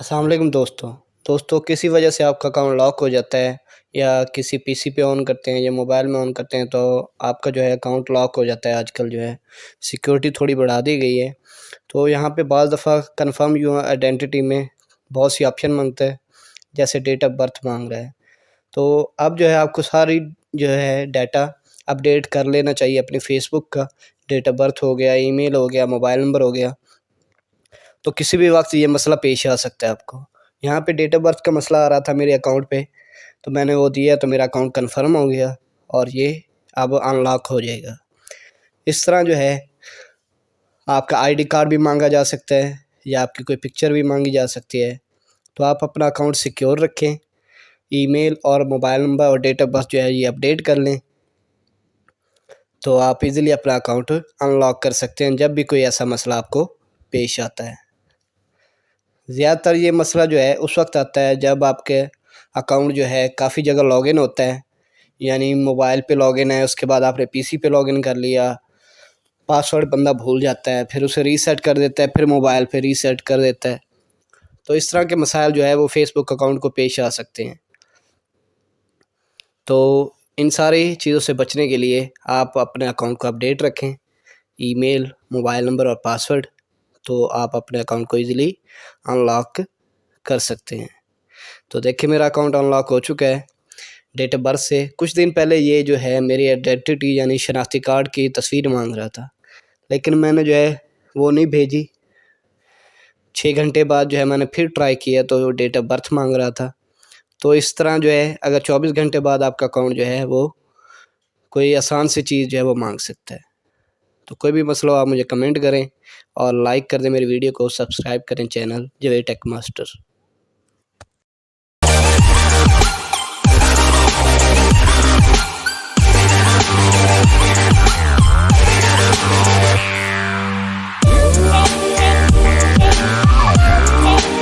अस्सलाम वालेकुम दोस्तों किसी वजह से आपका अकाउंट लॉक हो जाता है या किसी पीसी पे ऑन करते हैं या मोबाइल में ऑन करते हैं तो आपका जो है अकाउंट लॉक हो जाता है। आजकल जो है सिक्योरिटी थोड़ी बढ़ा दी गई है। तो यहाँ पे बाज़ दफ़ा कंफर्म योर आइडेंटिटी में बहुत सी ऑप्शन मांगता है, जैसे डेट ऑफ बर्थ मांग रहा है। तो अब जो है आपको सारी जो है डाटा अपडेट कर लेना चाहिए। अपने फेसबुक का डेट ऑफ बर्थ हो गया, ईमेल हो गया, मोबाइल नंबर हो गया। तो किसी भी वक्त ये मसला पेश आ सकता है आपको। यहाँ पे डेट ऑफ बर्थ का मसला आ रहा था मेरे अकाउंट पे, तो मैंने वो दिया तो मेरा अकाउंट कन्फर्म हो गया और ये अब अनलॉक हो जाएगा। इस तरह जो है आपका आईडी कार्ड भी मांगा जा सकता है या आपकी कोई पिक्चर भी मांगी जा सकती है। तो आप अपना अकाउंट सिक्योर रखें, ईमेल और मोबाइल नंबर और डेट ऑफ बर्थ जो है ये अपडेट कर लें, तो आप इजीली अपना अकाउंट अनलॉक कर सकते हैं जब भी कोई ऐसा मसला आपको पेश आता है। ज़्यादातर ये मसला जो है उस वक्त आता है जब आपके अकाउंट जो है काफ़ी जगह लॉगिन होता है, यानी मोबाइल पे लॉगिन है, उसके बाद आपने पीसी पे लॉगिन कर लिया, पासवर्ड बंदा भूल जाता है, फिर उसे रीसेट कर देता है, फिर मोबाइल पे रीसेट कर देता है। तो इस तरह के मसाइल जो है वो फेसबुक अकाउंट को पेश आ सकते हैं। तो इन सारी चीज़ों से बचने के लिए आप अपने अकाउंट को अपडेट रखें, ईमेल, मोबाइल नंबर और पासवर्ड, तो आप अपने अकाउंट को ईज़िली अनलॉक कर सकते हैं। तो देखिए मेरा अकाउंट अनलॉक हो चुका है डेट ऑफ बर्थ से। कुछ दिन पहले ये जो है मेरी आइडेंटिटी यानी शनाख्ती कार्ड की तस्वीर मांग रहा था, लेकिन मैंने जो है वो नहीं भेजी। 6 घंटे बाद जो है मैंने फिर ट्राई किया तो डेट ऑफ बर्थ मांग रहा था। तो इस तरह जो है अगर 24 घंटे बाद आपका अकाउंट जो है वो कोई आसान सी चीज़ जो है वो मांग सकता है। तो कोई भी मसला हो आप मुझे कमेंट करें और लाइक कर दें मेरी वीडियो को, सब्सक्राइब करें चैनल जावेद टेक मास्टर।